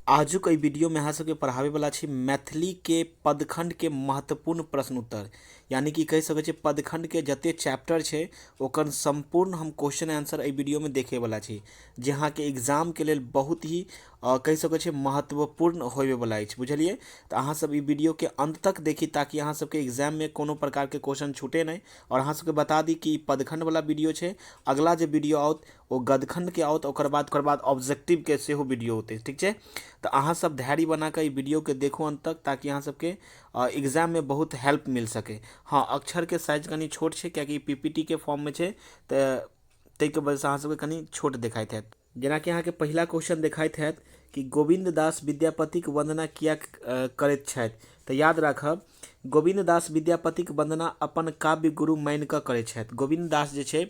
आजुक एहि वीडियो में अहाँ सबके पढ़ाबे वाला छी मैथिली के पदखंड के महत्वपूर्ण प्रश्न उत्तर, यानी कि कहि सकै छी पदखंड के जते चैप्टर छै ओकर संपूर्ण हम क्वेश्चन आंसर एहि वीडियो में देखे वाला छी, जे अहाँ के एग्जाम के लेल बहुत ही कहि सकै छी महत्वपूर्ण होबे वाला अछि। बुझलिए तो अहाँ सब ई वीडियो के अंत तक देखी ताकि अहाँ सबके एग्जाम में कोनो प्रकार के क्वेश्चन छूटे नहीं। और अहाँ सबके बता दी कि ई पदखंड वाला वीडियो छै, अगला जे वीडियो आओत वो गदखंड के आओत, ओकर बाद ऑब्जेक्टिव के सेहो वीडियो होते, ठीक है। तो अहाँ सब धैर्य बना के ई वीडियो के देखो अंत तक ताकि अहाँ सबके एग्जाम में बहुत हेल्प मिल सके। हाँ, अक्षर के साइज कनी छोट छै कियाकि पीपीटी के फॉर्म में छै, ताहि के वजह से अहाँ सबके कनी छोट देखाइत हैत। जेना कि अहाँ के पहिला क्वेश्चन देखाइत हैत कि गोविंद दास विद्यापतिक वंदना किया करैत छथि, तो याद राखब गोविंद दास विद्यापतिक वंदना अपन काव्य गुरु मानि कऽ करैत छथि। गोविंद दास जे छै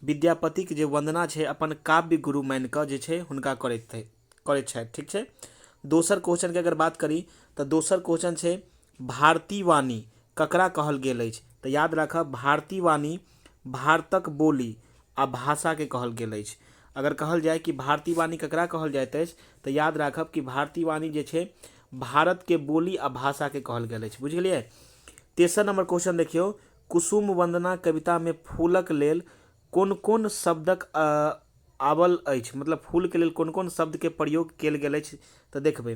विद्यापतिक जे वंदना छै अपन काव्य गुरु मानि कऽ जे छै हुनका करैत छथि, ठीक छै। दोसर क्वेश्चन के अगर बात करी तो दोसर क्वेश्चन छै भारती वाणी ककरा कहल गेल अछि, तो याद राखब भारती वाणी भारतक बोली आ भाषा के कहल गेल अछि। अगर कहल जाए कि भारती वाणी ककरा कहल जाइत अछि तो याद राखब कि भारती वाणी जे छै भारत के बोली आ भाषा के कहल गेल अछि। बुझ गेलिए। तेसर नंबर क्वेश्चन देखियो, कुसुम वंदना कविता में फूलक लेल कोन कोन शब्दक आवल अछि, मतलब फूल के लेल कोन कोन शब्द के प्रयोग कयल गेल अछि, तो देखबे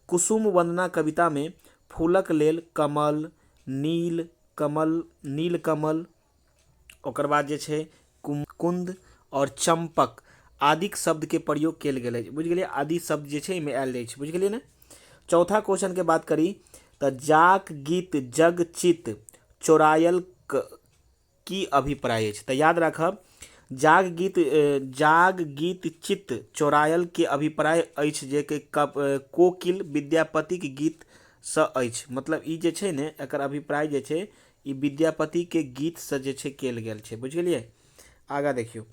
कुसुम वंदना कविता में फूलक लेल कमल, नील कमल, नील कमल, ओकर बाद जे छै कुंद और चंपक आदिक शब्द के प्रयोग कयल गेल अछि। बुझ गेलिए, आदि शब्द जे छै एहिमे आयल जाइ छै। बुझ गेलिए ने। चौथा क्वेश्चन के बात करी तो जाक गीत जग चित चोरायल की अभिप्राय अछि, तो याद राखब जाग गीत चित्त चोरायल के अभिप्राय अछि जे कि कोकिल विद्यापतिक गीत से अछि। मतलब ई जे छै ने एकर अभिप्राय जे छै ई विद्यापति के गीत से जे छै कयल गेल छै। बुझ गेलिए। आगा देखियो,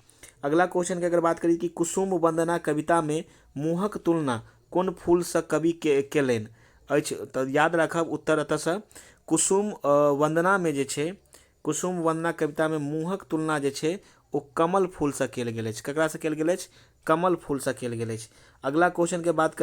अगला क्वेश्चन के अगर बात करी कि कुसुम वंदना कविता में मुँहक तुलना कोन फूल से कवि के केलनि अछि, तो याद राखब उत्तर एतऽ से कुसुम वंदना में जे छै कुसुम वंदना कविता में मुँहक तुलना जे छै ओ कमल फूल से कयल गेल अछि। ककरा से कयल गेल अछि? कमल फूल से कयल गेल अछि। अगला क्वेश्चन के बात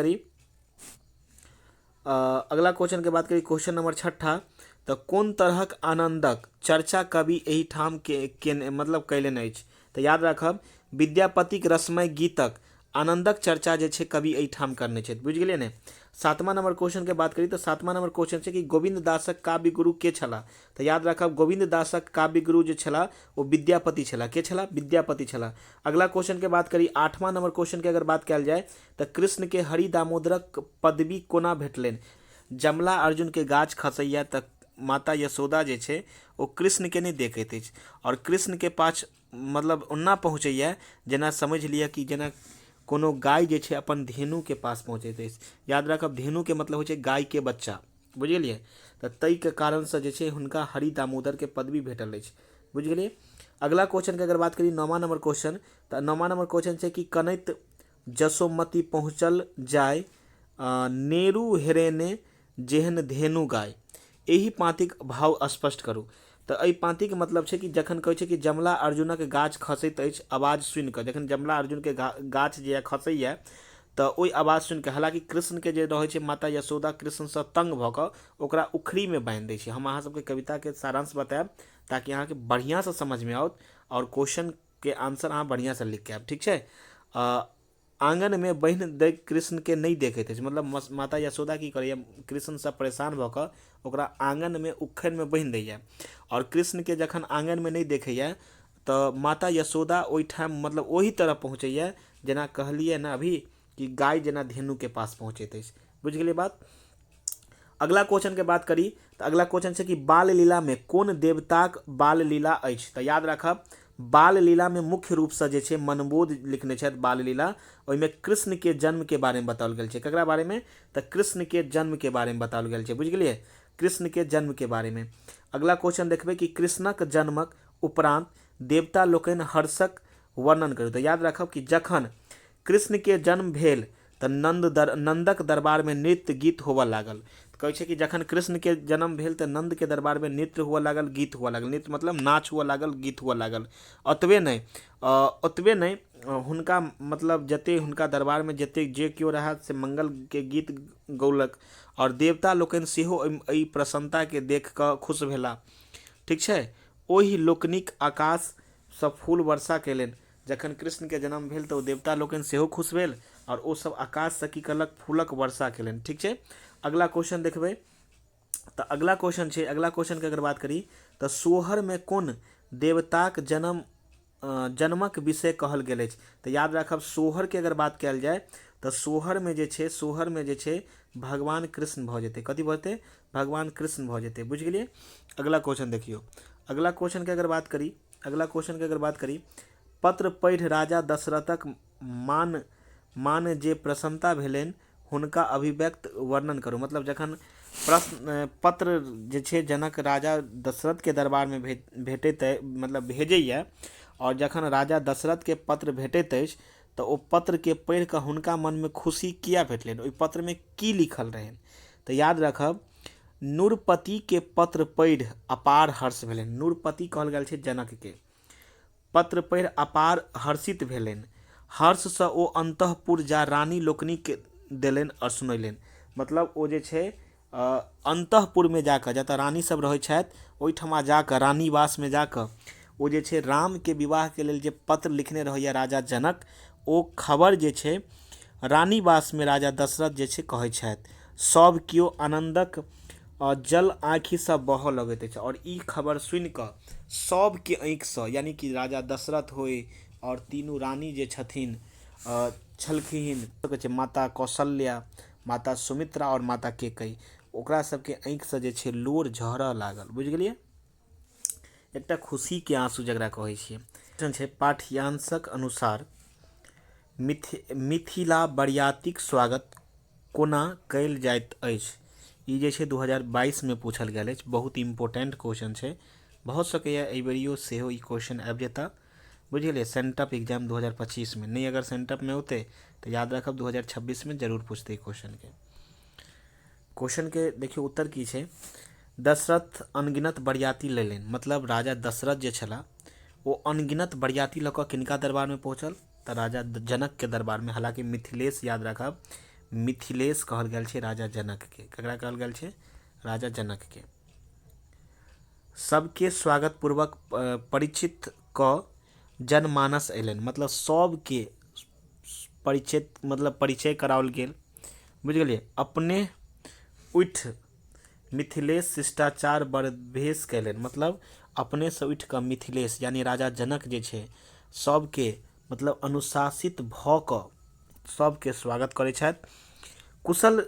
करी क्वेश्चन नंबर 6 तो कोन तरहक आनंदक चर्चा कवि एहि ठाम के मतलब कयलनि अछि, तो याद राखब विद्यापतिक रसमय गीतक आनंदक चर्चा जे छै कवि एहि ठाम करने छथि। बुझ गेलिए ने। 7वां नंबर क्वेश्चन के बात करी तो 7वां नंबर क्वेश्चन छै कि गोविंद दासक काव्य गुरु के छला, तो याद राखब गोविंद दासक काव्य गुरु जे छला वो विद्यापति छला। के छला? विद्यापति छला। अगला क्वेश्चन के बात करी 8वां नंबर क्वेश्चन के अगर बात कयल जाए तो कृष्ण के हरि दामोदरक पदवी कोना भेटलनि। जमला अर्जुन के गाछ खसैया तक माता यशोदा जे छै वो कृष्ण के नहीं देखैत अछि और कृष्ण के पास मतलब ओना पहुँचैया जेना समझ लिया कि जेना कोनो गाय जे छै अपन धेनु के पास पहुँचैत अछि। याद राखब धेनु के मतलब होइ छै गाय के बच्चा। बुझ गेलिए। तो ताहि के कारण से जे छै हुनका हरि दामोदर के पदवी भेटल अछि। बुझ गेलिए। अगला क्वेश्चन के अगर बात करी 9वां नंबर क्वेश्चन, तो 9वां नंबर क्वेश्चन छै कि कनैत जसोमती पहुँचल जाय नेरू हेरेने जेहन धेनु गाय, एही पाँतिक भाव स्पष्ट करू। तो एहि पाँति के मतलब छै कि जखन कहै छै कि जमला अर्जुनक गाछ खसैत अछि आवाज सुनि कऽ, जखन जमला अर्जुन के गाछ जे खसैया तो ओहि आवाज सुनि कऽ, हालांकि कृष्ण के जे रहै छै माता यशोदा कृष्ण से तंग भऽ कऽ ओकरा उखड़ी में बांधि दै छै। हम अहाँ सबके कविता के सारांश बतायब ताकि अहाँ के बढ़िया से समझ में आओत और क्वेश्चन के आंसर अहाँ बढ़िया से लिख के आयब, ठीक छै। आंगन में बहन दे कृष्ण के नहीं देखैत अछि, मतलब माता यशोदा की करैया कृष्ण से परेशान भऽ कऽ ओकरा आंगन में उखड़ में बांधि दैया और कृष्ण के जखन आंगन में नहीं देखैया तो माता यशोदा ओहिठाम मतलब ओही तरह पहुँचैया जेना कहलिए ना अभी कि गाय जेना धेनु के पास पहुँचैत अछि। बुझ गेलिए बात। अगला क्वेश्चन के बात करी तो अगला क्वेश्चन छै कि बाल लीला में कोन देवताक बाल लीला अछि, तो याद राखब बाल लीला में मुख्य रूप से जे छै मनबोध लिखने छथि बाल लीला, ओहिमे कृष्ण के जन्म के बारे में बताओल गेल छै। ककरा बारे में? तो कृष्ण के जन्म के बारे में बताओल गेल छै। बुझ गेलिए। कृष्ण के जन्म के बारे में। अगला क्वेश्चन देखबे कि कृष्णक जन्मक उपरांत देवता लोकनि हर्षक वर्णन करू, तो याद राखब कि जखन कृष्ण के जन्म भेल तऽ नंदक दरबार में नृत्य गीत होबऽ लागल। कहै छै कि जखन कृष्ण के जन्म भेल तऽ नंद के दरबार में नृत्य हुअ लागल, गीत हुअ लागल। नृत्य मतलब नाच हुअ लागल, गीत हुअ लागल। ओतबे नहीं हुनका मतलब जते हुनका दरबार में जते जे केओ रहा से मंगल के गीत गौलक, और देवता लोकनि सेहो एहि प्रसन्नता के देख कऽ खुश भेला। ठीक छै। ओहि लोकनिक आकाश सँ फूल वर्षा केलनि। जखन कृष्ण के जन्म भेल तऽ ओ देवता लोकनि सेहो खुश भेल, और ओ सब आकाश से की कलक, फूलक वर्षा केलनि। ठीक छै। अगला क्वेश्चन देखबै तऽ अगला क्वेश्चन छै, अगला क्वेश्चन के अगर बात करी तऽ सोहर में कोन देवताक जन्मक विषय कहल गेल अछि। तऽ याद राखब सोहर के अगर बात कयल जाय तऽ सोहर में जे छै भगवान कृष्ण भऽ जेतै। कथी भऽ जेतै? भगवान कृष्ण भऽ जेतै। बुझ गेलियै। अगला क्वेश्चन देखियौ। अगला क्वेश्चन के अगर बात करी पत्र पढ़ि राजा दशरथक मान जे प्रसन्नता भेलनि हुनका अभिव्यक्त वर्णन करू। मतलब जखन पत्र जे छै जनक राजा दशरथ के दरबार में भेटैत मतलब भेजैया, और जखन राजा दशरथ के पत्र भेटैत अछि तऽ ओ पत्र के पढ़ि कऽ हुनका मन में खुशी किया भेटलनि, ओहि पत्र में की लिखल रहनि। तऽ याद रखब नूरपति के पत्र पढ़ि अपार हर्ष भेलनि। नूरपति कहल गेल छै जनक के। पत्र पढ़ि अपार हर्षित भेलनि। हर्ष सँ ओ अंतःपुर जा रानी लोकनि के देलनि और सुनैलनि। मतलब ओ जे छै अंतःपुर में जाकर, जतऽ रानी सब रहै छथि ओहिठमा जाकर, रानीवास में जाकर ओ जे छै राम के विवाह के लेल जे पत्र लिखने रहैया राजा जनक, ओ खबर जे छै रानीवास में राजा दशरथ जे छै कहै छथि। सब केओ आनंदक जल आँखि से बहऽ लगैत अछि, और ई खबर सुनि कऽ सब के आँखि से, यानी कि राजा दशरथ होय और तीनू रानी जे छथिन छलखिन, माता कौशल्या, माता सुमित्रा और माता केकई, ओकरा सबके आँखि से जे छै लोर झरऽ लागल। बुझ गेलियै। एकटा खुशी के आंसू जकरा कहै छियै। क्वेश्चन छै पाठ्यांशक अनुसार मिथिला बरियातीक स्वागत कोना कयल जाइत अछि। ई जे छै 2022 में पूछल गेल अछि। बहुत इंपोर्टेंट क्वेश्चन छै। भऽ सकैया एहि बेरियो सेहो ई क्वेश्चन आबि जेता। बुझ गेलियै। सेंटअप एग्जाम 2025 में नहीं, अगर सेंटअप में होते तो याद रखब 2026 में जरूर पूछते क्वेश्चन के देखियो उत्तर की छै। दशरथ अनगिनत बरियाती लेलनि। मतलब राजा दशरथ जे छला ओ अनगिनत बरियाती लऽ कऽ किनका दरबार में पहुँचल तऽ राजा जनक के दरबार में। हालांकि मिथिलेश याद रखब, मिथिलेश कहल गेल छै राजा जनक के। ककरा कहल गेल छै? राजा जनक के। सबके स्वागत पूर्वक परिचित क जनमानस अयलनि। मतलब सबके परिचय कराओल गेल। बुझ गेलियै। अपने उठ मिथिलेश शिष्टाचार बरभेश कैलनि। मतलब अपने से उठ कऽ मिथिलेश यानी राजा जनक जे छै सबके मतलब अनुशासित भऽ कऽ सबके स्वागत करै छथि। कुशल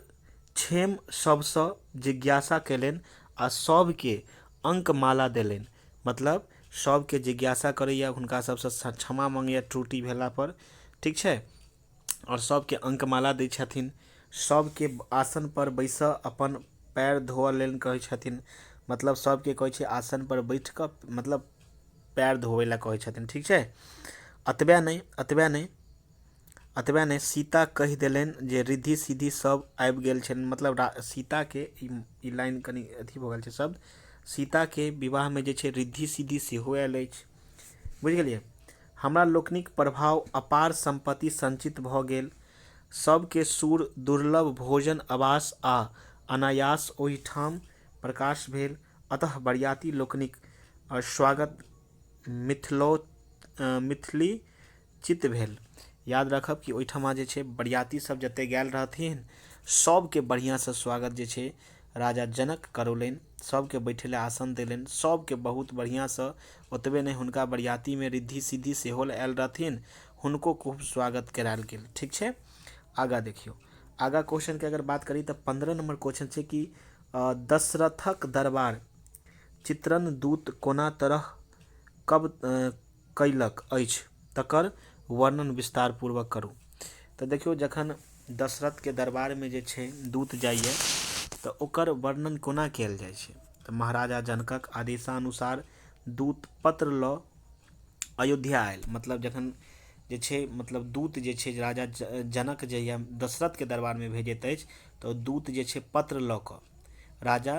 क्षेम सबसँ जिज्ञासा कैलनि आ सबके अंकमाला देलनि। मतलब सबके जिज्ञासा करैया, हुनका सबसँ क्षमा मांगैया त्रुटि भेला पर। ठीक छै। और सबके अंकमाला दै छथिन। सबके आसन पर बैसऽ अपन पैर धोअ लेल कहै छथिन। मतलब सबके कहै छै आसन पर बैठ कऽ मतलब पैर धोवे ला कहै छथिन। ठीक छै। अतबे नहीं सीता कहि देलनि जे रिद्धि सिद्धि सब आबि गेल छनि। मतलब सीता के ई लाइन कनि अथी भऽ गेल छै शब्द। सीता के विवाह में जे छै रिद्धि सिद्धि सेहो आयल अछि। बुझ गेलियै। हमरा लोकनिक प्रभाव अपार संपत्ति संचित भऽ गेल। सबके सूर दुर्लभ भोजन आवास आ अनायास ओहिठाम प्रकाश भेल। अतः बरियाती लोकनिक स्वागत मिथिली चित्त भेल। याद रखब कि ओहिठमा जे छै बरियाती सब जते गेल रहथिन सबके बढ़िया से स्वागत जे छै राजा जनक करौलनि। सबके बैठे ला आसन देलनि। सबके बहुत बढ़िया से। ओतबे नहीं हुनका बरियाती में रिद्धि सिद्धि सेहो आयल रहथिन। हुनको खूब स्वागत करायल गेल। ठीक छै। आगा देखियो। आगा क्वेश्चन के अगर बात करी तो 15 नंबर क्वेश्चन छै कि दशरथक दरबार चित्रण दूत कोना तरह कब कैलक अछि तकर वर्णन विस्तार पूर्वक करू। तो देखियो जखन दशरथ के दरबार में जे छै दूत जाइए तो ओकर वर्णन कोना कयल जाइ छै। तो महाराजा जनकक आदेशानुसार दूत पत्र लऽ अयोध्या आयल। मतलब जखन जे छै मतलब दूत जे छै राजा जनक जहिया दशरथ के दरबार में भेजैत अछि तऽ दूत जे छै पत्र लऽ कऽ राजा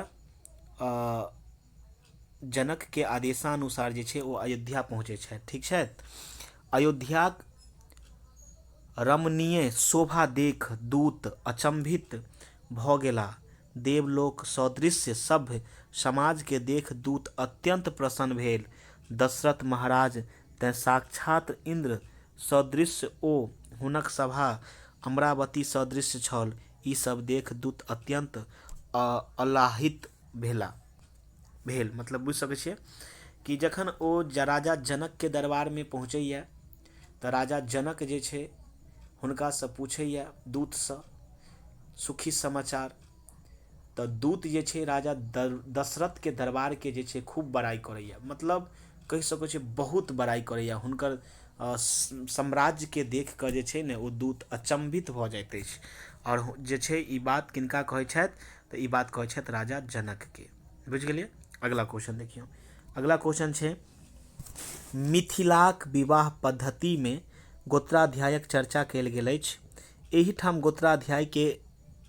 जनक के आदेशानुसार जे छै ओ अयोध्या पहुँचै छथि। ठीक छै। अयोध्याक रमणीय शोभा देख दूत अचंभित भऽ गेला। देवलोक सदृश्य सभ्य समाज के देख दूत अत्यंत प्रसन्न भेल। दशरथ महाराज तैं साक्षात इंद्र सदृश्य ओ हुनक सभा अमरावती सदृश्य छल। ई सब देख दूत अत्यंत आह्लादित भेल। मतलब बुझि सकै छियै कि जखन ओ राजा जनक के दरबार में पहुँचैया तऽ राजा जनक जे छै हुनकासँ पूछैया दूतसँ सुखी समाचार। तऽ दूत जे छै राजा दशरथ के दरबार के जे छै खूब बड़ाई करैया, मतलब कहि सकै छै बहुत बड़ाई करैया। हुनकर साम्राज्य के देख कऽ जे छै ने ओ दूत अचंभित भऽ जाइत अछि। और जे छै ई बात किनका कहै छथि तऽ ई बात कहै छथि राजा जनक के। बुझि गेलियै। अगला क्वेश्चन देखियौ। अगला क्वेश्चन छै मिथिलाक विवाह पद्धति में गोत्राध्यायक चर्चा कयल गेल अछि। एहि ठाम गोत्राध्याय के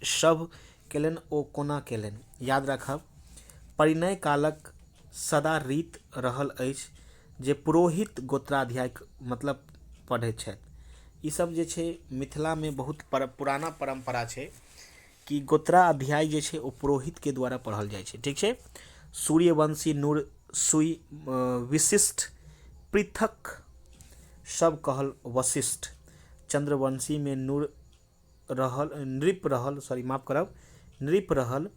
शव केलनि ओ कोना केलनि। याद राखब परिणय कालक सदा रीत रहल अछि जे पुरोहित गोत्राध्याय मतलब पढ़ै छथि। ई सब जे छै मिथिला में बहुत पुराना परंपरा छै कि गोत्राध्याय जे छै ओ पुरोहित के द्वारा पढ़ल जाइ छै। ठीक छै। सूर्यवंशी नूर सुई विशिष्ट पृथक सब कहल वशिष्ठ। चंद्रवंशी में नृप रहल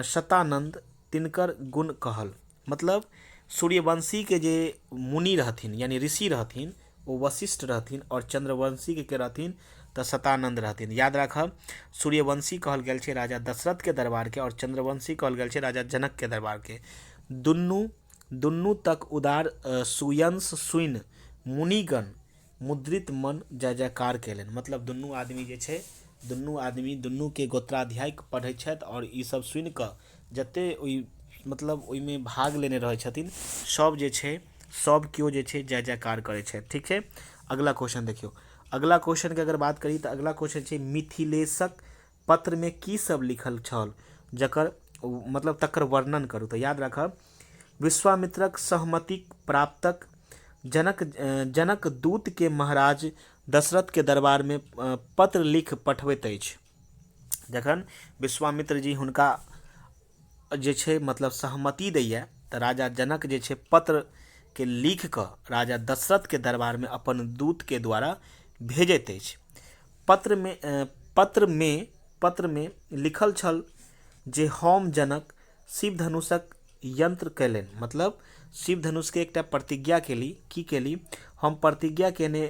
शतानंद तिनकर गुण कहल। मतलब सूर्यवंशी के जे मुनि रहथिन यानी ऋषि रहथिन वो वशिष्ठ रहथिन और चंद्रवंशी के रहथिन तऽ शतानंद रहथिन। याद राखब सूर्यवंशी कहल गेल छै राजा दशरथ के दरबार के और चंद्रवंशी कहल गेल छै राजा जनक के दरबार के। दुन्नू तक उदार सुयंश सुइन मुनिगण मुद्रित मन जय जयकार केलनि। मतलब दुनू आदमी जे छै दुनू के गोत्राध्याय पढ़ै छथि और ई सब सुनि कऽ जते मतलब ओहिमे भाग लेने रहै छथिन सब जे छै सब केओ जे छै जय जयकार करै छथि। ठीक छै। अगला क्वेश्चन देखियौ। अगला क्वेश्चन के अगर बात करी तऽ अगला क्वेश्चन छै मिथिलेशक पत्र में की सब लिखल छल जकर मतलब तकर वर्णन करू। तऽ याद राखब विश्वामित्रक सहमति प्राप्तक जनक दूत के महाराज दशरथ के दरबार में पत्र लिख पठबैत अछि। जखन विश्वामित्र जी हुनका जे छै मतलब सहमति दैया तऽ राजा जनक जे छै पत्र के लिख कऽ राजा दशरथ के दरबार में अपन दूत के द्वारा भेजैत अछि। पत्र में लिखल छल जे हम जनक शिव धनुषक यंत्र कयलनि। मतलब शिव धनुष के एकटा प्रतिज्ञा केली। की केली? हम प्रतिज्ञा केने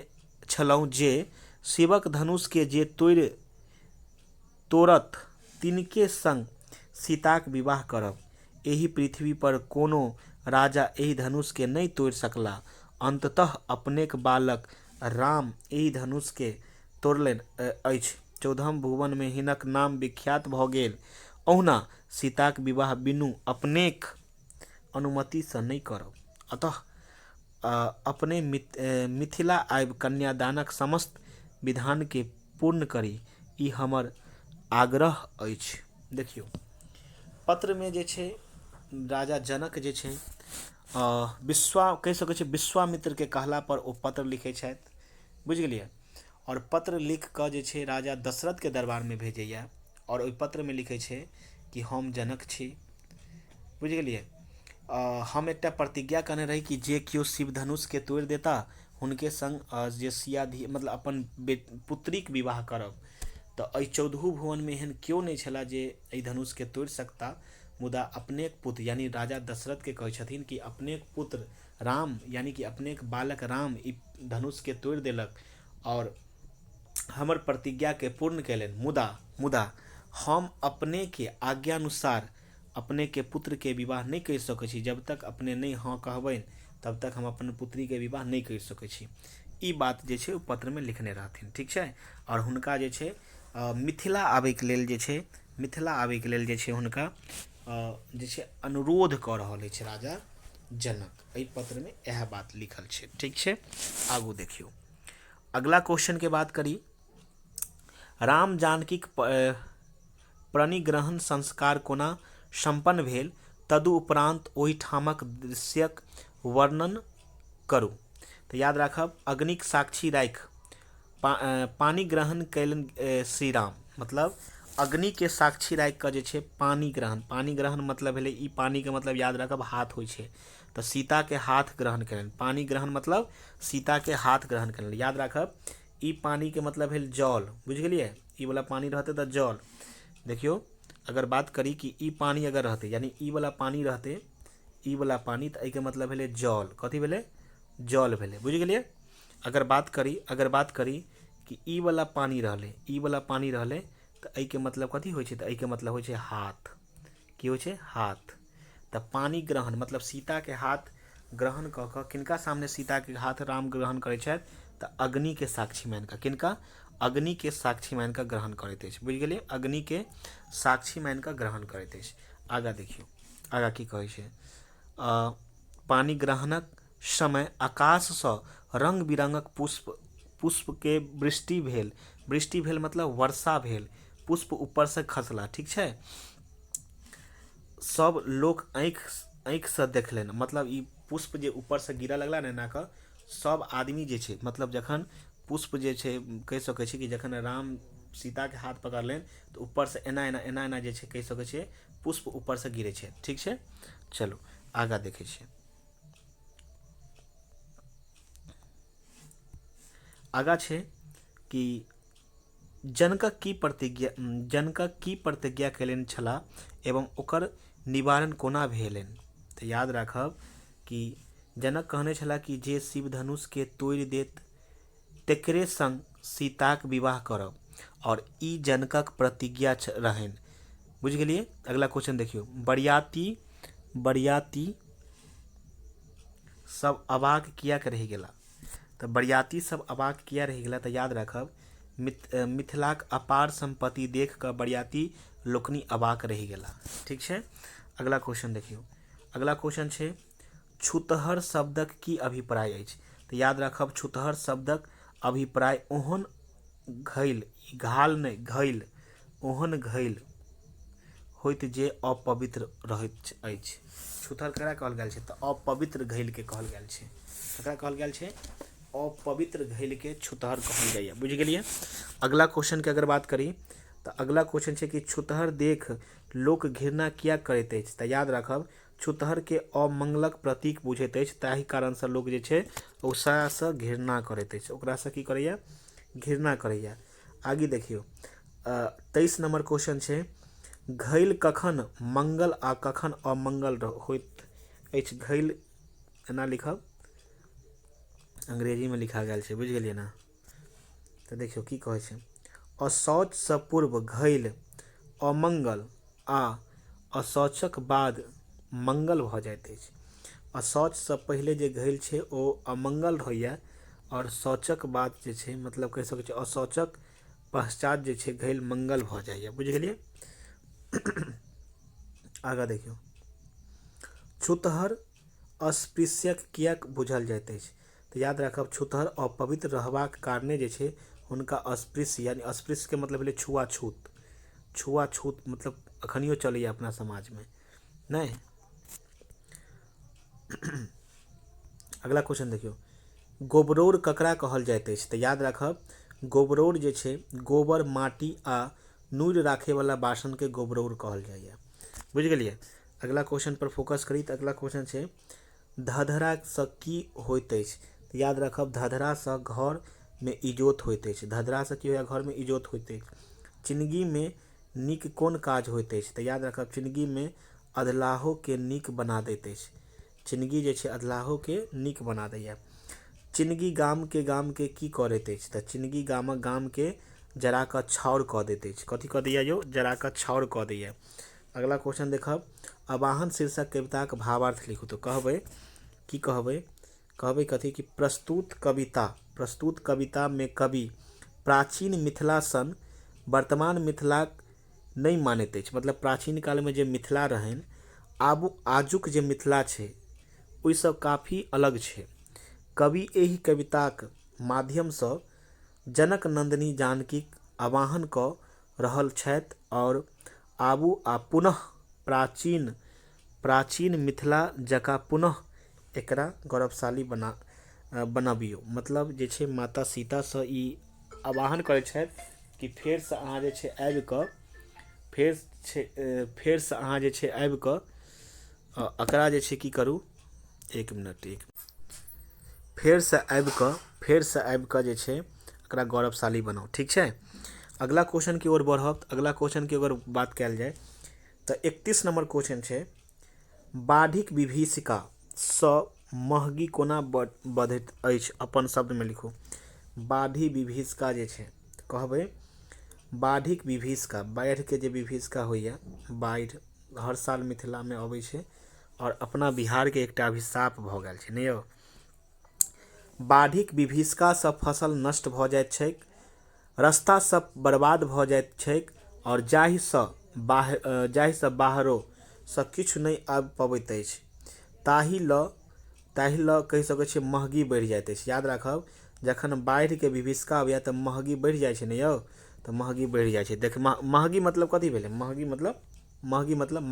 छलहुँ जे शिवक धनुष के जे तोड़त तिनके संग सीताक विवाह करब। एहि पृथ्वी पर कोनो राजा एहि धनुष के नहीं तोड़ सकला। अंततः अपनेक बालक राम एहि धनुष के तोड़लनि अछि। 14 भुवन में हिनक नाम विख्यात भऽ गेल। ओहुना सीताक विवाह बिनु अपनेक अनुमति सँ नहीं करब। अतः अपने मिथिला आबि कन्यादानक समस्त विधान के पूर्ण करी, ई हमर आग्रह अछि। देखियौ पत्र में जे छै राजा जनक जे छै कहि सकै छै विश्वामित्र के कहला पर ओ पत्र लिखै छथि। बुझि गेलियै। और पत्र लिख कऽ जे छै राजा दशरथ के दरबार में भेजैया और ओहि पत्र में लिखै छै कि हम जनक छी। बुझि गेलियै। हम एकटा प्रतिज्ञा करने रही कि जे केओ शिव धनुष के तोड़ि देता हुनके संग जे सिया मतलब अपन पुत्रीक विवाह करब। तऽ एहि 14 भुवन में एहन केओ नहीं छला जे एहि धनुष के तोड़ि सकता। मुदा अपनेक पुत्र यानी राजा दशरथ के कहै छथिन कि अपनेक पुत्र राम यानी कि अपनेक बालक राम ई धनुष के तोड़ि देलक और हमर प्रतिज्ञा के पूर्ण केलनि। मुदा हम अपने के आज्ञानुसार अपने के पुत्र के विवाह नहीं कर सकै छी। जब तक अपने नहीं हाँ कहबनि तब तक हम अपन पुत्री के विवाह नहीं कर सकै छी। ई बात जे छै ओ पत्र में लिखने रहथिन। ठीक छै। और हुनका जे छै मिथिला आबै के लेल जे छै हुनका जे छै अनुरोध कऽ रहल अछि राजा जनक। एहि पत्र में यह बात लिखल छै। ठीक छै, आगू देखियो अगला क्वेश्चन के बात करी। राम जानकीक परिग्रहण संस्कार कोना संपन्न भेल, तदुपरांत ओहि ठामक दृश्यक वर्णन करू। तो याद राखब, अग्निक साक्षी राखि पानी ग्रहण कैलन श्री राम, मतलब अग्नि के साक्षी राखि कऽ जे छै पानी ग्रहण मतलब भेलै ई पानी के मतलब याद राखब हाथ होइ छै। तो सीता के हाथ ग्रहण करें, पानी ग्रहण मतलब सीता के हाथ ग्रहण करें। याद राखब ई पानी के मतलब भेल जल, बुझ गेलिए, ई वाला पानी रहते तो जल। देखियो अगर बात करी कि ई पानी अगर रहते, यानी ई वाला पानी रहते, ई वाला पानी, तो के मतलब भेले जल, कथी भेले जल भेले, बुझ गेलिए। अगर बात करी कि ई वाला पानी रहले, ई वाला पानी रहले, तो के मतलब कथी होइ छै, तो के मतलब होइ छै हाथ, की होइ छै हाथ। तो पानी ग्रहण मतलब सीता के हाथ ग्रहण कऽ कऽ किनका सामने सीता के हाथ राम ग्रहण करै छथि, तो अग्नि के साक्षी मान कऽ, किनका अग्नि के साक्षी मान कऽ ग्रहण करैत अछि, बुझ गेलिए, अग्नि के साक्षी मान कऽ ग्रहण करैत अछि। आगा देखियो आगा की कहै छै, पानी ग्रहणक समय आकाश सँ रंग बिरंगक पुष्प के वृष्टि भेल, वृष्टि भेल मतलब वर्षा भेल, पुष्प ऊपर से खसला। ठीक छै, सब लोग आँखि से देखलनि, मतलब ई पुष्प जे ऊपर से गिरऽ लगला ने एना कऽ, सब आदमी जे छै, मतलब जखन पुष्प जे छै कहि सकै छी कि जखन राम सीता के हाथ पकड़लनि तो ऊपर से एना एना एना एना जे छै कहि सकै छियै पुष्प ऊपर से गिरे छै। ठीक छै, चलो आगा देखे छियै। आगा छै कि जनकक की प्रतिज्ञा कयलनि छलाह एवं ओकर निवारण कोना भेलनि। तो याद राखब कि जनक कहने छलाह कि जे शिव धनुष के तोड़ि देत तेकरे संग सीताक विवाह करब, और ई जनकक प्रतिज्ञा रहनि, बुझ गेलिए। अगला क्वेश्चन देखियो, बरियाती सब अबाक किया के रहि गेला। तो बरियाती सब अबाक किया रहि गेला, तो याद राखब मिथिलाक अपार संपत्ति देख कऽ बरियाती लोकनि अबाक रहि गेला। ठीक छै, अगला क्वेश्चन देखियो। अगला क्वेश्चन छै छुतहर शब्दक की अभिप्राय अछि। तो याद राखब छुतहर शब्दक अभिप्राय ओहन घैल, घाल नहीं घैल, ओहन घैल होइत जे अपवित्र रहैत अछि। छुतहर ककरा कहल गेल छै, तो अपवित्र घैल के कहल गेल छै। ककरा कहल गेल छै, अपवित्र घैल के छुतहर कहल जाइए, बुझ गेलिए। अगला क्वेश्चन के अगर बात करी तो अगला क्वेश्चन छै कि छुतहर देख लोक घृणा किया करैत अछि। तो याद राखब छुतहर के अमंगलक प्रतीक बुझैत अछि, ताहि कारण से लोग जे छै ओकरा से घृणा करैत अछि, ओकरा से की करैया घृणा करैया। आगे देखियो 23 नंबर क्वेश्चन छै घैल कखन मंगल आ कखन अमंगल होइत अछि। घैल एना लिखब, अंग्रेजी में लिखा गेल छै, बुझ गेलिए ना। तो देखियो की कहै छै, अशौच से पूर्व घैल अमंगल आ अशौचक बाद मंगल भऽ जाइत अछि। अशौच से पहले जे घैल छै ओ अमंगल होइया, और शौचक बाद जे छै मतलब कहि सकै छै अशौचक पश्चात जे छै घैल मंगल भऽ जाइए, बुझ गेलिए। आगा देखियो छुतहर अस्पृश्यक किएक बुझल जाइत अछि। तो याद राखब छुतहर अपवित्र रहबाक कारणे जे छै हुनका अस्पृश्य, यानी अस्पृश्य के मतलब भेलै छुआछूत, छुआछूत मतलब अखनियो चलैया अपना समाज में नहीं। अगला क्वेश्चन देखियो गोबरौर ककरा कहल जाइत अछि। तो याद राखब गोबरौर जे छै गोबर माटी आ नूर राखे वाला बासन के गोबरौर कहल जाइए, बुझ गेलिए। अगला क्वेश्चन पर फोकस करी तो अगला क्वेश्चन छै धधरा से की होइत अछि। तो याद राखब धधरा से घर में इजोत होइत अछि, धधरा से की होइया घर में इजोत होइत अछि। जिंदगी में नीक कोन काज होइत अछि। तो याद राखब जिंदगी में अधलाहो के नीक बना दैत अछि, जिंदगी जे छै अधलाहो के नीक बना दैया। चिनगी गाम के की करैत अछि। तो चिनगी गाम के जरा कऽ छाउर कऽ दैत अछि, कथी कऽ दैया यौ जरा कऽ छाउर कऽ दैया। अगला क्वेश्चन देखब आवाहन शीर्षक कविताक भावार्थ लिखू। तो कहबै की कहबै कथी कि प्रस्तुत कविता में कवि प्राचीन मिथिला सन वर्तमान मिथिलाक नहीं मानैत अछि, मतलब प्राचीन काल में जे मिथिला रहनि आजुक जे मिथिला छै ओहिसँ काफी अलग छै। कवि एहि कविताक माध्यमसँ जनक नंदिनी जानकीक आवाहन कऽ रहल छथि और आबू आ पुनः प्राचीन मिथिला जकाँ पुनः एकरा गौरवशाली बनाबियौ। मतलब जे छै माता सीतासँ ई आवाहन करै छथि कि फेरसँ अहाँ जे छै आबि कऽ फेरसँ अहाँ जे छै आबि कऽ एकरा जे छै की करू, एक मिनट फेरसँ आबि कऽ जे छै एकरा गौरवशाली बनाउ। ठीक छै, अगला क्वेश्चन की ओर बढ़ब। अगला क्वेश्चन की अगर बात कयल जाय तऽ 31 नंबर क्वेश्चन छै, बाढ़िक विभीषिकासँ महगी कोना बढ़ैत अछि, अपन शब्दमे लिखू। बाढ़ि विभीषिका जे छै कहबै बाढ़िक विभीषिका, बाढ़िके जे विभीषिका होइए, बाढ़ि हर साल मिथिलामे अबै छै और अपना बिहारके एकटा अभिशाप भऽ गेल छै ने यौ। बाढ़िक विभीषिकासँ फसल नष्ट भऽ जाइत छैक, रस्ता सब बर्बाद भऽ जाइत छैक और जाहिसँ बाहरोसँ किछु नहि आबि पबैत अछि। ताहि लऽ कहि सकै छियै महगी बढ़ि जाइत अछि। याद राखब, जखन बाढ़िके विभीषिका अबैए तऽ महगी बढ़ि जाइ छै ने यौ, तऽ महगी बढ़ि जाइ छै। देख महगी मतलब कथी भेलै, महगी मतलब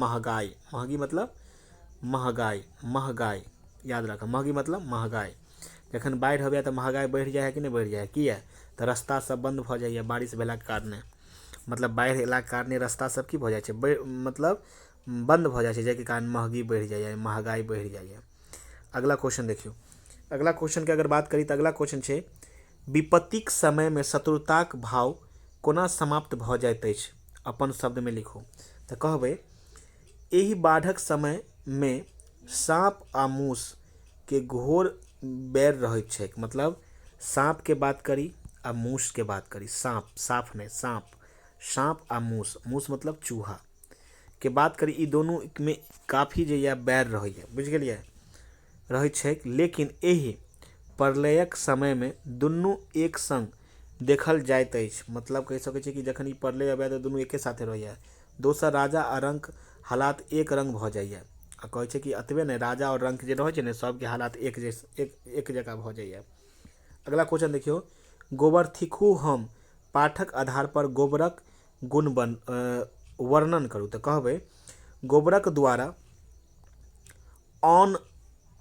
महगाई, महगी मतलब महगाई। याद राखब, महगी मतलब महगाई। जखन बाढ़ि अबैए तऽ महगाई बढ़ि जाइ है कि नहि बढ़ि जाइ है, किया तऽ रस्ता सब बंद भऽ जाइए बारिश भेलाके कारणे। मतलब बाढ़ि अयलाके कारणे रस्ता सब की भऽ जाइ छै, मतलब बंद भऽ जाइ छै, जाहिके कारण महगी बढ़ि जाइए, महगाई बढ़ि जाइए। अगला क्वेश्चन देखियौ, अगला क्वेश्चन के अगर बात करी तऽ अगला क्वेश्चन छै, विपत्तिक समयमे शत्रुताक भाव कोना समाप्त भऽ जाइत अछि, अपन शब्दमे लिखू। तऽ कहबै एहि बाढ़क समयमे साँप आ मूस के घोर बैर रहैत छैक। मतलब साँपके बात करी आ मूसके बात करी, साँप आ मूस मतलब चूहा के बात करी, ई दोनों में काफ़ी जे यऽ बैर रहैए, बुझि गेलियै, रहैत छैक। लेकिन एहि प्रलयक समयमे दुनू एक संग देखल जाइत अछि। मतलब कहि सकै छी कि जखन ई प्रलय अबैए तऽ दुनू एके साथे रहैए। दोसर राजा आ रंक हालात एक रंग भऽ जाइए। आ कहै छै कि अतबे नहि, राजा और रंक जे रहै छै ने, सबके हालात एक जगह भऽ जाइए। अगला क्वेश्चन देखियौ, गोबर थिकहु हम पाठक आधार पर गोबरक गुण वर्णन करू। तऽ कहबै गोबरक द्वारा अन्न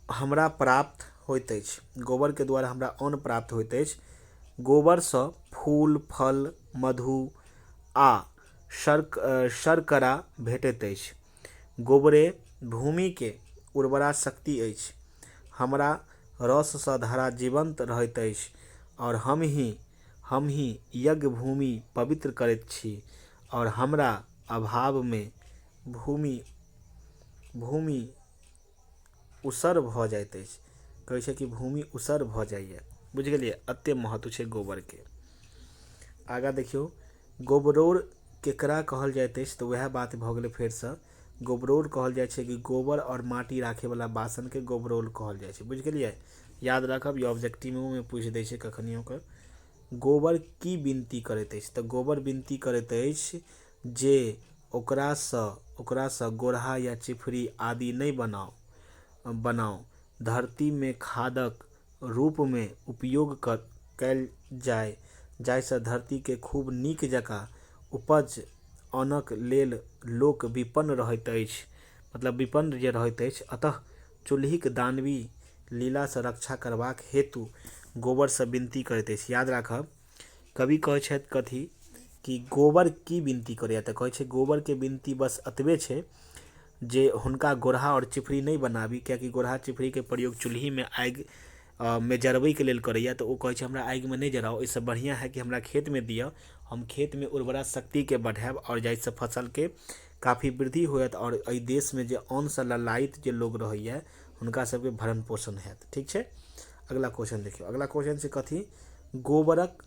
हमरा प्राप्त होइत अछि, गोबरके द्वारा हमरा अन्न प्राप्त होइत अछि। गोबरसँ फूल फल मधु आ शर्करा भेटैत अछि। गोबरे भूमिके उर्वरा शक्ति अछि, हमरा रससँ धरा जीवंत रहैत अछि और हम ही यज्ञ भूमि पवित्र करैत छी और हमरा अभावमे भूमि उसर भऽ जाइत अछि। कहै छै कि भूमि उसर भऽ जाइए, बुझ गेलियै, एते महत्व छै गोबरके। आगाँ देखियौ, गोबरौर केकरा कहल जाइत अछि, तऽ वएह बात भऽ गेलै फेरसँ। गोबरौर कहल जाइ छै कि गोबर और माटी राखेवाला बासनके गोबरौल कहल जाइ छै, बुझ गेलियै। याद राखब, ई ऑब्जेक्टिवोमे पूछि दै छै कखनियो कऽ। गोबर की विनती करैत अछि, तऽ गोबर विनती करैत अछि जे ओकरासँ गोरहा या चिपड़ी आदि नहि बनाउ, धरतीमे खादक रूपमे उपयोग कयल जाय, जाहिसँ धरतीके खूब नीक जकाँ उपज आनक लेल लोक विपन्न रहैत अछि। मतलब विपन्न जे रहैत अछि, अतः चूल्हीक दानवी लीलासँ रक्षा करबाक हेतु गोबरसँ विनती करैत अछि। याद राखब, कवि कहै छथि कथी कि गोबर की विनती करैए, तऽ कहै छै गोबरके विनती बस एतबे छै जे हुनका गोरहा और चिपड़ी नहीं बनाबी, कियाकि गोरहा चिपड़ीके प्रयोग चूल्हीमे आगि में जरबैके लेल करैए। तऽ ओ कहै छै हमरा आगिमे नहीं जराउ, ओहिसँ बढ़िआँ है कि हमरा खेतमे दिअ, हम खेतमे उर्वरा शक्तिके बढ़ायब और जाहिसँ फसलके काफ़ी वृद्धि होयत और एहि देशमे जे अन्नसँ ललायित जे लोग रहैए हुनका सबके भरण पोषण हैत। ठीक छै, अगला क्वेश्चन देखियौ, अगला क्वेश्चन छै कथी, गोबरक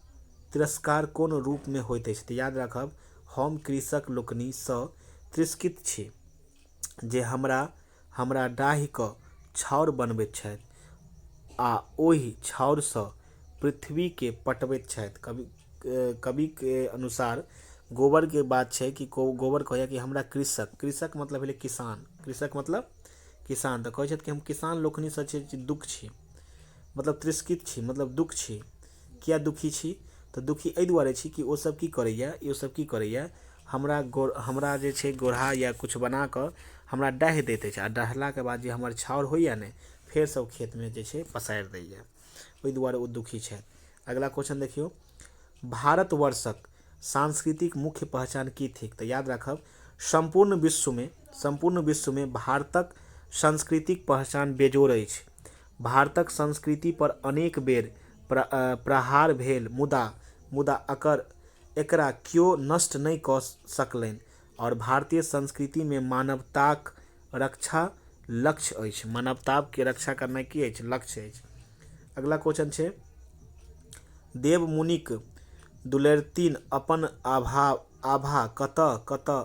तिरस्कार कोन रूपमे होइत अछि। तऽ याद राखब, हम कृषक लोकनिसँ तिरस्कृत छी जे हमरा डाहिके छाउर बनबैत छथि आ ओहि छाउरसँ पृथ्वीके पटबैत छथि। कविके अनुसार गोबरके बात छै कि गोबर कहैए कि हमरा कृषक मतलब भेलै किसान, कृषक मतलब किसान। तऽ कहै छथि कि हम किसान लोकनिसँ छै दुख छी, मतलब तिरस्कृत छी, मतलब दुख छी। किया दुखी छी? तऽ दुखी एहि दुआरे छी कि ओसभ की करैए, हमरा जे छै गोढ़ा या किछु बना कऽ हमरा डाहि दैत अछि, आ डहलाके बाद जे हमर छाउर होइए ने, फेरसँ ओ खेतमे जे छै पसारि दैए, ओहि दुआरे ओ दुखी छथि। अगला क्वेश्चन देखियौ, भारतवर्षक सांस्कृतिक मुख्य पहचान की थिक? तऽ याद राखब, संपूर्ण विश्वमे भारतक सांस्कृतिक पहचान बेजोड़ अछि। भारतक संस्कृति पर अनेक बेर प्रहार भेल, मुदा एकरा केओ नष्ट नहि कऽ सकलनि, और भारतीय संस्कृति में मानवताक रक्षा लक्ष्य अछि। मानवताके रक्षा करनाइ की अछि? लक्ष्य अछि। अगला क्वेश्चन छै, देव मुनिक दुलैरतीन अपन आभा कतऽ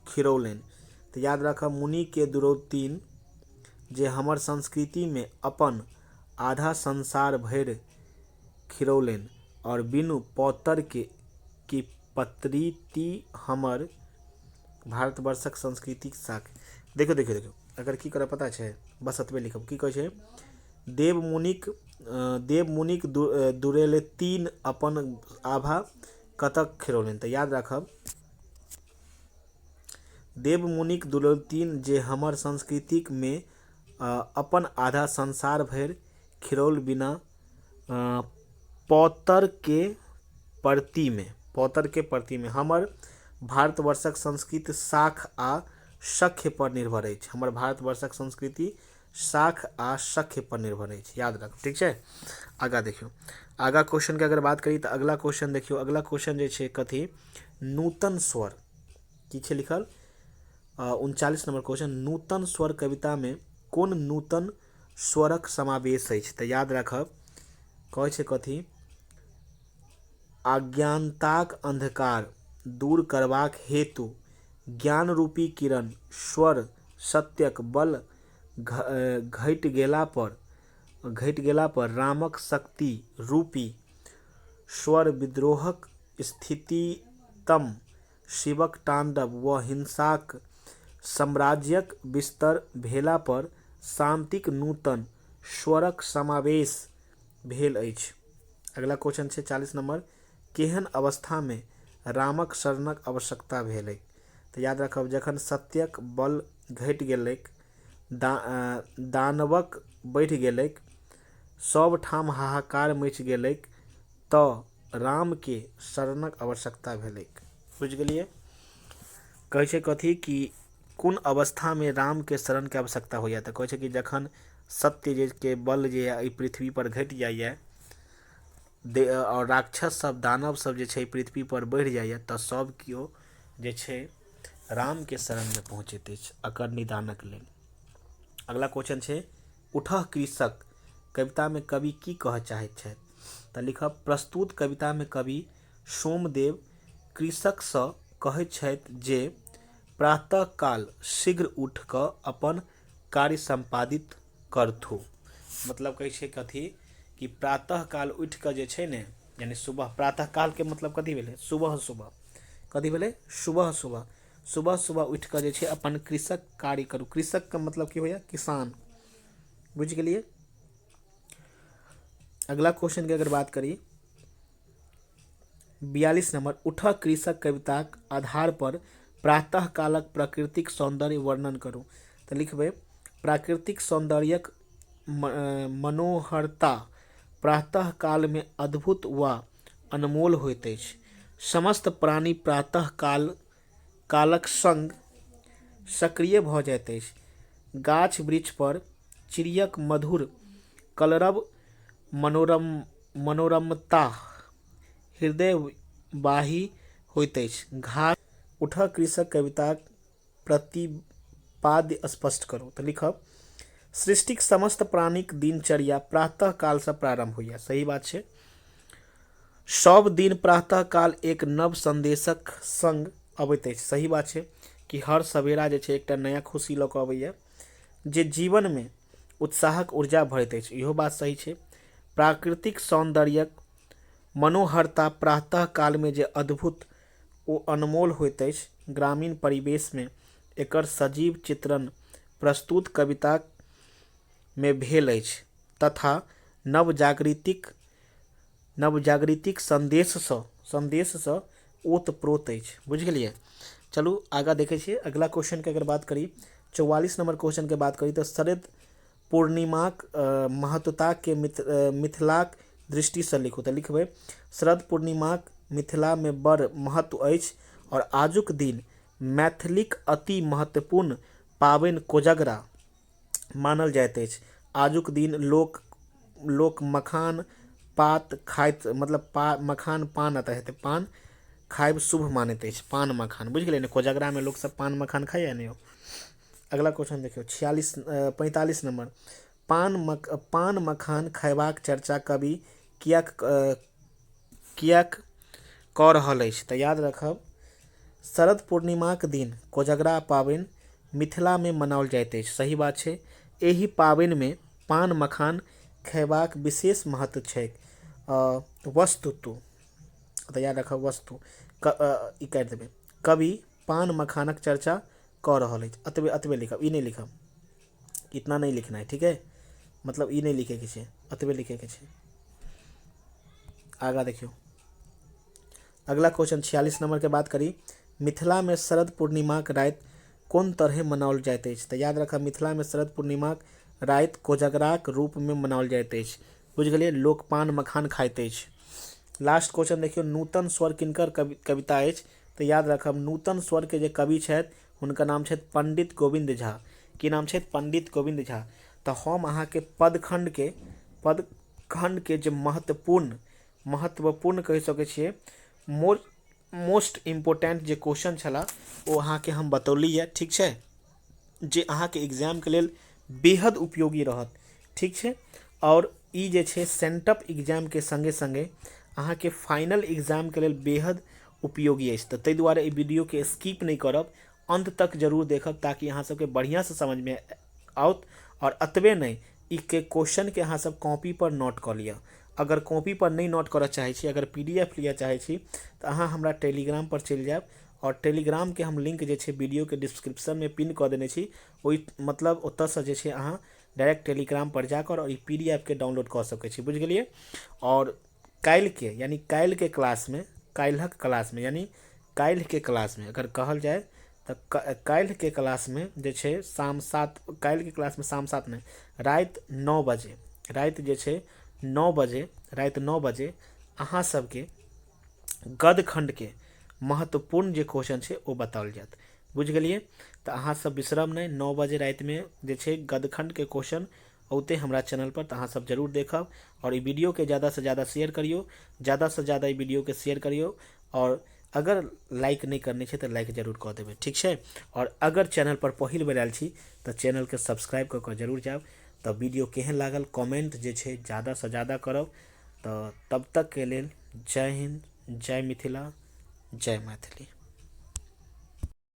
खिरौलनि? तऽ याद राखब, मुनि के दुलैरतीन जे हमर संस्कृति में अपन आधा संसार भरि खिरौलनि, और बिनु पौतर की पत्रीती हमर भारतवर्षक संस्कृतिक साख। देखियौ अगर की करऽ पता छै, बस एतबे लिखब। की कहै छै? देव मुनिक दुलैरतीन अपन आभा कतऽ खिरौलनि? तऽ याद राखब, देव मुनिक दुलैरतीन जे हमर संस्कृतिक में अपन आधा संसार भरि खिरौल बिना पौतर के परती में हमर भारतवर्षक संस्कृति शाख आ शख्य पर निर्भर अछि। हमर भारतवर्षक संस्कृति शाख आ शख्य पर निर्भर अछि, याद रख। ठीक छै, आगा देखियौ। आगा क्वेश्चन के अगर बात करी तऽ अगला क्वेश्चन देखियौ। अगला क्वेश्चन जे छै कथी? नूतन स्वर। की छै लिखल? 39 नंबर क्वेश्चन, नूतन स्वर कविता में कोन नूतन स्वरक समावेश अछि? तऽ याद राखब, कहै छै कथी? अज्ञानताक अंधकार दूर करबाक हेतु ज्ञान रूपी किरण स्वर सत्यक बल घटि गेला पर रामक शक्ति रूपी स्वर विद्रोहक स्थितितम शिवक तांडव व हिंसाक साम्राज्यक विस्तर भेला पर शांतिक नूतन स्वरक समावेश भेल अछि। अगला क्वेश्चन छै 40 नंबर, केहन अवस्था में रामक शरणक आवश्यकता भेलैक? तऽ याद राखब, जखन सत्यक बल घटि गेलैक, दानवक बढ़ि गेलैक, सब ठाम हाहाकार मचि गेलैक, तऽ राम के शरणक आवश्यकता भेलैक। बुझ गेलिए? कहै छै कथी कि कोन अवस्था में राम के शरण के आवश्यकता होइए? तऽ कहै छै कि जखन सत्य के बल जे है पृथ्वी पर घटि जाइए, और राक्षस सब, दानव सब जे छै पृथ्वी पर बढ़ि जाइए, तऽ सब केओ जे छै राम के शरण में पहुँचैत अछि एकर निदानक लेल। अगला क्वेश्चन छै, उठह कृषक कविता में कवि की कहऽ चाहैत छथि? तऽ लिखब, प्रस्तुत कविता में कवि सोमदेव कृषकसँ कहैत छथि जे प्रातः काल शीघ्र उठ कऽ अपन कार्य संपादित करथु। मतलब कहै छै कथी कि प्रातः काल उठ कऽ जे छै ने, यानी सुबह, प्रातः काल के मतलब कथी भेलै? सुबह। कथी भेलै? सुबह उठ कऽ जे छै अपन कृषक कार्य करू। कृषक का मतलब की होइए? किसान। बुझ गेलिए? अगला क्वेश्चन की अगर बात करी, 42 नंबर, उठह कृषक कविताक आधार पर प्रातः कालक प्राकृतिक सौंदर्य वर्णन करू। तऽ लिखबै, प्राकृतिक सौंदर्यक मनोहरता प्रातः काल में अद्भुत वा अनमोल होइत अछि। समस्त प्राणी प्रातः कालक संग सक्रिय भऽ जाइत अछि। गाछ वृक्ष पर चिड़ियक मधुर कलरव मनोरमता हृदयवाही होइत अछि। घास। उठह कृषक कविताक प्रतिपाद्य स्पष्ट करू। तऽ लिखब, सृष्टिक समस्त प्राणीक दिनचर्या प्रातः काल से प्रारंभ होइए। सही बात छै। सब दिन प्रातः काल एक नव संदेशक संग अबैत अछि। सही बात छै कि हर सवेरा जे छै एकटा नया खुशी लऽ कऽ अबैए, जे जीवन में उत्साहक ऊर्जा भरैत अछि। इहो बात सही छै। प्राकृतिक सौंदर्यक मनोहरता प्रातः काल में जे अद्भुत ओ अनमोल होइत अछि, ग्रामीण परिवेश में एकर सजीव चित्रण प्रस्तुत कविता में भेल अछि तथा नवजागृतिक संदेशसँ ओतप्रोत अछि। बुझ गेलिए। चलू आगा देखे छिए। अगला क्वेश्चन के अगर बात करी 44 नंबर क्वेश्चन के बात करी तो शरद पूर्णिमाक महत्वता के मिथिलाक दृष्टि से लिखू। तो लिखबै शरद पूर्णिमाक मिथिला में बड़ महत्व अछि और आजुक दिन मैथिलीक अति महत्वपूर्ण पाबनि कोजगरा मानल जाइत अछि। आजुक दिन लोक मखान पात खाइत मतलब मखान पान अतः हेतै पान खाइब शुभ मानैत अछि। पान मखान बुझ गेलिए ने। कोजगरा में लोग सब पान मखान खाइए नहीं हो। अगला क्वेश्चन देखियो 45 नंबर पान मखान खयबाक चर्चा कवि कियाक कऽ रहल अछि। तऽ याद रखब शरद पूर्णिमाक दिन कोजगरा पाबनि मिथिला में मनाओल जाइत अछि। सही बात छै। एहि पाबनि में पान मखान खयबाक विशेष महत्व छै। वस्तुतु तऽ याद रखब वस्तु ई काटि देबै कवि पान मखानक चर्चा कऽ रहल अछि। अतबे लिखब ई नहीं लिखब इतना नहीं लिखना है ठीक है। मतलब ई नहीं लिखे के छै अतबे लिखे के छै। आगा देखियो अगला क्वेश्चन 46 नंबर के बात करी मिथिला में शरद पूर्णिमाक राति कोन तरहे मनाओल जाइत अछि। तऽ याद रखब मिथिला में शरद पूर्णिमाक राति कोजगराक रूप में मनाओल जाइत अछि। बुझ गेलिए। लोक पान मखान खाइत अछि। लास्ट क्वेश्चन देखियो नूतन स्वर किनकर कविता अछि। तऽ याद रखब नूतन स्वर के जे कवि छथि हुनकर नाम छथि पंडित गोविंद झा। की नाम छथि पंडित गोविंद झा। तऽ हम अहाँ के पदखंड के जे महत्वपूर्ण कहि सकै छियै मोस्ट इम्पोर्टेंट जे क्वेश्चन छला ओ अहाँ के हम बतौली है ठीक छै। जे अहाँ के एग्जाम के लेल बेहद उपयोगी रहत ठीक छै। और ई जे छै सेंटअप एग्जाम के संगे संगे अहाँ के फाइनल एग्जाम के लेल बेहद उपयोगी अछि। तऽ ताहि दुआरे ई वीडियो के स्किप नहीं करब अंत तक जरूर देखब ताकि अहाँ सबके बढ़िया से समझ में आउत। और अतबे नहीं ई के क्वेश्चन के अहाँ सब कॉपी पर नोट कऽ लिअ। अगर कॉपी पर नहीं नोट करऽ चाहे छी अगर PDF लिअ चाहे छी तऽ अहाँ हमरा टेलीग्राम पर चलि जायब। और टेलीग्राम के हम लिंक जे छै वीडियो के डिस्क्रिप्शन में पिन कऽ देने छी। ओहि मतलब ओतऽ से जे छै अहाँ डायरेक्ट टेलीग्राम पर जाकर और ई PDF के डाउनलोड कर सकै छी। बुझ गेलिए। और काल्हि के क्लास में यानी काल्हि के क्लास में अगर कहल जाए तऽ काल्हि के क्लास में जे छै शाम 7 काल्हि के क्लास में शाम 7 नहीं राति 9 बजे राति जे छै 9 बजे अहाँ सबके गद खंड के महत्वपूर्ण जे क्वेश्चन छै ओ बताओल जायत। बुझ गेलिए। तऽ अहाँ सब बिसरब नहीं 9 बजे राति में जे छै गद खंड के क्वेश्चन औते हमरा चैनल पर। तऽ अहाँ सब जरूर देखब और ई वीडियो के ज़्यादा से ज़्यादा शेयर करियो। ज़्यादा से ज़्यादा ई वीडियो के शेयर करियो। और अगर लाइक नहीं करने छै तऽ लाइक जरूर कऽ देबै ठीक छै। और अगर चैनल पर पहिल बेर आयल छी तऽ चैनल के सब्सक्राइब कऽ कऽ जरूर जायब। तऽ वीडियो केहन लागल कमेंट जे छै ज़्यादा से ज़्यादा करब। तऽ तब तक के लेल जय हिंद जय मिथिला जय मैथिली।